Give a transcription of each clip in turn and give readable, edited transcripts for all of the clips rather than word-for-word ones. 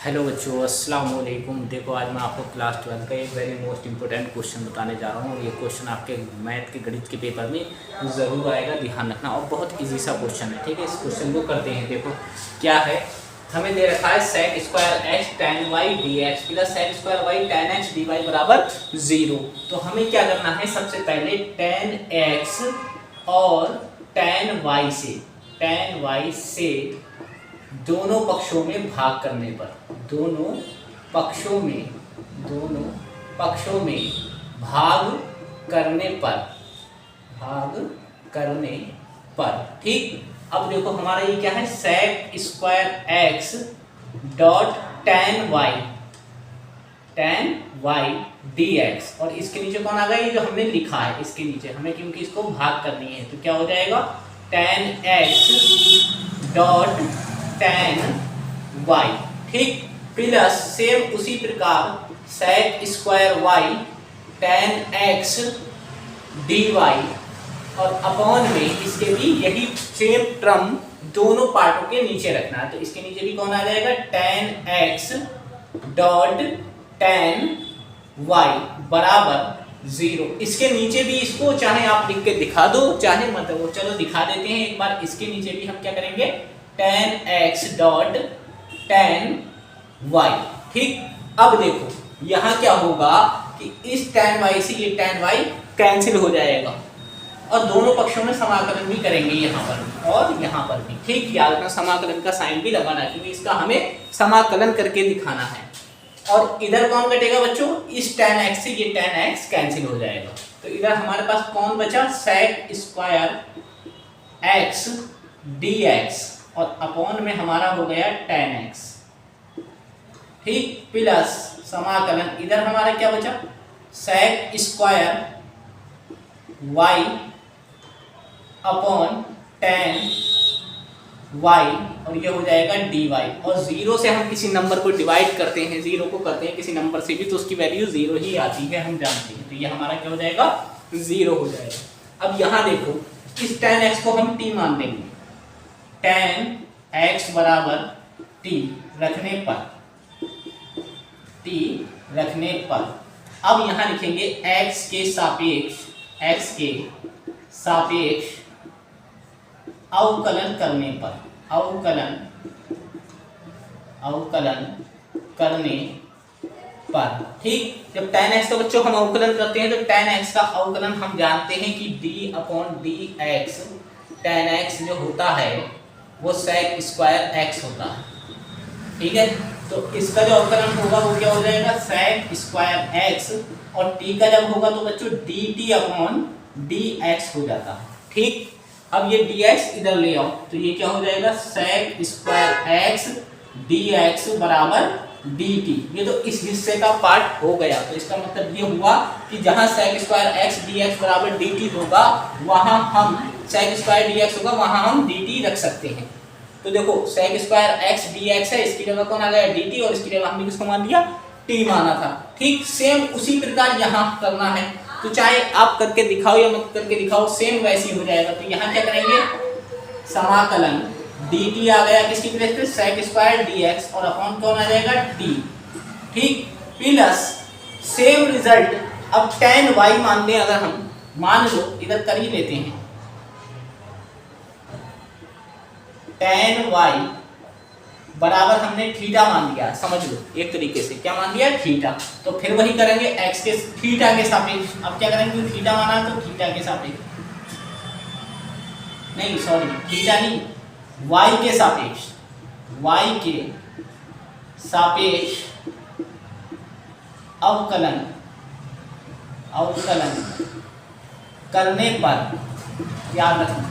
Hello बच्चों, अस्सलाम वालेकुम। देखो, आज मैं आपको क्लास 12 का एक वेरी मोस्ट इंपॉर्टेंट क्वेश्चन बताने जा रहा हूँ। ये क्वेश्चन आपके मैथ के गणित के पेपर में ज़रूर आएगा, ध्यान रखना। और बहुत इजी सा क्वेश्चन है, ठीक है। इस क्वेश्चन को करते हैं। देखो क्या है, हमें दे रखा है sec square x tan y dx plus sec square y tan x dy बराबर 0। तो हमें क्या करना है, सबसे पहले tan x और tan y से दोनों पक्षों में भाग करने पर, दोनों पक्षों में भाग करने पर ठीक। अब देखो हमारा ये क्या है, sec square x dot tan y dx, और इसके नीचे कौन आ गया, ये जो हमने लिखा है इसके नीचे हमें, क्योंकि इसको भाग करनी है तो क्या हो जाएगा, tan x dot tan y, ठीक। प्लस सेम उसी प्रकार sec square y tan x dy, और अपॉन में इसके भी यही सेम टर्म दोनों पार्टों के नीचे रखना है। तो इसके नीचे भी कौन आ जाएगा, tan x dot tan y बराबर 0। इसके नीचे भी इसको चाहे आप लिख के दिखा दो, चाहे मत दो, चलो दिखा देते हैं एक बार। इसके नीचे भी हम क्या करेंगे, tan x dot tan y, ठीक। अब देखो यहाँ क्या होगा कि इस tan y से ये tan y कैंसिल हो जाएगा, और दोनों पक्षों में समाकलन भी करेंगे यहाँ पर और यहाँ पर भी, ठीक। याद रखना, समाकलन का साइन भी लगाना, क्योंकि इसका हमें समाकलन करके दिखाना है। और इधर कौन कटेगा बच्चों, इस tan x से ये tan x कैंसिल हो जाएगा। तो इधर हमारे पास कौन बचा, sec स्क्वायर x dx, और अपॉन में हमारा हो गया tan x, ठीक। प्लस समाकलन इधर हमारा क्या बचा, sec square y upon tan y, और ये हो जाएगा dy। और 0 से हम किसी नंबर को डिवाइड करते हैं, 0 को करते हैं किसी नंबर से भी, तो उसकी वैल्यू 0 ही आती है, हम जानते हैं। तो ये हमारा क्या हो जाएगा, 0 हो जाएगा। अब यहाँ देखो, इस tan x को हम t मान देंगे, tan x बराबर t रखने पर अब यहाँ लिखेंगे x के सापेक्ष अवकलन करने पर, ठीक। जब tan x का बच्चों हम अवकलन करते हैं तो tan x का अवकलन हम जानते हैं कि d upon dx, tan x जो होता है वो sec स्क्वायर x होता है, ठीक है। तो इसका जो अवकलन होगा वो क्या हो जाएगा, sec स्क्वायर x, और t का जब होगा तो बच्चों dt अपॉन dx हो जाता है, ठीक। अब ये dx इधर ले आओ, तो ये क्या हो जाएगा, sec स्क्वायर x dx बराबर dt। ये तो इस हिस्से का पार्ट हो गया। तो इसका मतलब ये हुआ कि जहां sec स्क्वायर x dx बराबर dt होगा, वहां हम sec स्क्वायर dx होगा, वहां हम dt रख सकते हैं। तो देखो sec स्क्वायर x dx है, इसकी जगह कौन आ गया, dt, और इसकी जगह हमने किसको मान लिया, t माना था, ठीक। सेम उसी प्रकार यहाँ करना है, तो चाहे आप करके दिखाओ या मत करके दिखाओ, सेम वैसी हो जाएगा। तो यहाँ क्या करेंगे, समाकलन dt आ गया किसकी प्लेस पे, sec स्क्वायर dx, और अपॉन कौन आ जाएगा, t, ठीक। प्लस सेम रिजल्ट अब tan y मान लें, अगर हम मान लो, इधर कर ही लेते हैं, tan y बराबर हमने थीटा मान लिया, समझ लो एक तरीके से क्या मान लिया, थीटा। तो फिर वही करेंगे x के थीटा के सापेक्ष। अब क्या करेंगे, थीटा माना तो थीटा के सापेक्ष, नहीं सॉरी थीटा नहीं, y के सापेक्ष अवकलन करने पर, याद रखना,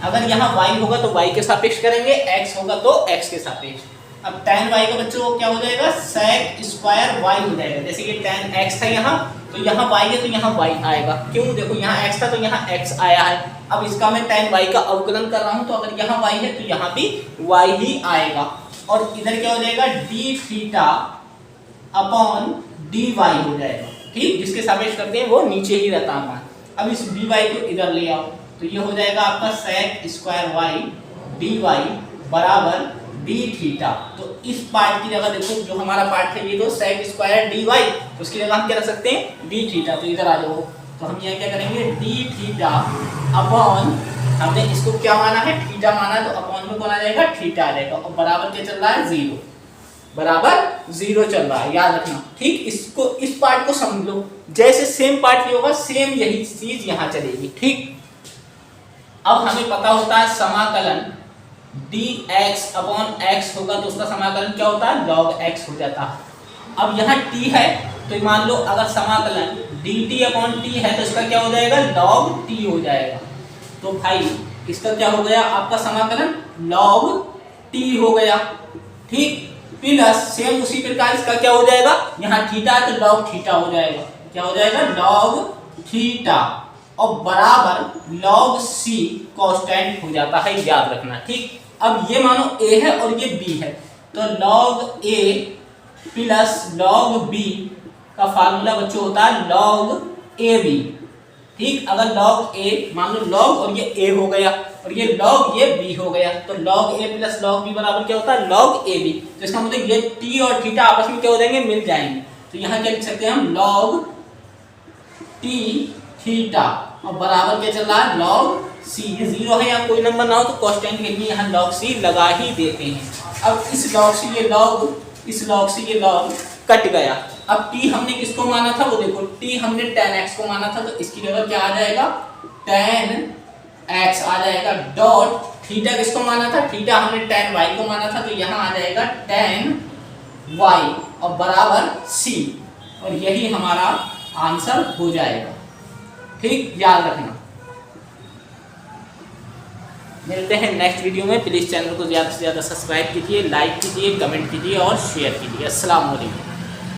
अगर यहाँ y होगा तो y के सापेक्ष करेंगे, x होगा तो x के सापेक्ष। अब tan y का बच्चों क्या हो जाएगा, sec स्क्वायर y हो जाएगा। जैसे कि tan x था यहाँ, तो यहाँ y है तो यहाँ y आएगा, क्यों, देखो यहाँ x था तो यहाँ x आया है। अब इसका मैं tan y का अवकलन कर रहा हूँ, तो अगर यहाँ y है तो यहाँ भी y ही आएगा। और इधर क्या हो जाएगा, d थीटा अपॉन dy हो जाएगा, ठीक। जिसके सापेक्ष करते हैं वो नीचे ही रहता है। अब इस dy को इधर ले आओ, तो ये हो जाएगा आपका sec स्क्वायर y dy बराबर डी थीटा। तो इस पार्ट की जगह देखो, जो हमारा पार्ट है ये तो सेक स्क्वायर डी वाई, तो उसकी जगह हम क्या रख सकते हैं, डी थीटा। तो इधर आ जाओ, तो हम यहाँ क्या करेंगे, डी थीटा अपॉन, हमने इसको क्या माना है, थीटा माना, तो अपॉन में कौन आ जाएगा, थीटा आ जाएगा, और बराबर क्या चल रहा है, 0, बराबर 0 चल रहा है, याद रखना। ठीक, इसको, इस पार्ट को समझ लो, जैसे सेम पार्ट ये होगा, सेम यही चीज यहाँ चलेगी। ठीक, अब हमें पता होता है समाकलन dx अपॉन x होगा, तो उसका समाकलन क्या होता है, log x हो जाता है। अब यहाँ t है, तो मान लो अगर समाकलन dt अपॉन t है, तो इसका क्या हो जाएगा, log t हो जाएगा। तो भाई इसका क्या हो गया, आपका समाकलन log t हो गया। ठीक, प्लस सेम उसी प्रकार इसका क्या हो जाएगा, यहाँ थीटा है तो log थीटा हो जाएगा, क्या हो जाएगा, log थीटा, और बराबर log c कांस्टेंट हो जाता है, याद रखना। ठीक, अब ये मानो a है और ये b है, तो log a plus log b का फार्मूला बच्चों होता है log ab। ठीक, अगर log a मान लो log और ये a हो गया, और ये log ये b हो गया, तो log a plus log b बराबर क्या होता है, log ab। तो इसका मतलब ये t और थीटा आपस में क्या हो जाएंगे, मिल जाएंगे। तो यहाँ क्या लिख सकते हैं हम, log t थीटा, और बराबर क्या चल रहा है, log c। ये 0 है, या कोई नंबर ना हो तो कांस्टेंट के लिए यहाँ log c लगा ही देते हैं। अब इस log c ये log, इस log c ये log कट गया। अब t हमने किसको माना था, वो देखो, t हमने tan x को माना था, तो इसकी जगह क्या आ जाएगा, tan x आ जाएगा, डॉट थीटा किसको माना था, थीटा हमने tan y को माना था, तो यहाँ आ जाएगा tan y, और बराबर c, और यही हमारा आंसर हो जाएगा। ठीक, याद रखना। मिलते हैं नेक्स्ट वीडियो में। प्लीज़ चैनल को ज़्यादा से ज़्यादा सब्सक्राइब कीजिए, लाइक कीजिए, कमेंट कीजिए और शेयर कीजिए। अस्सलाम वालेकुम।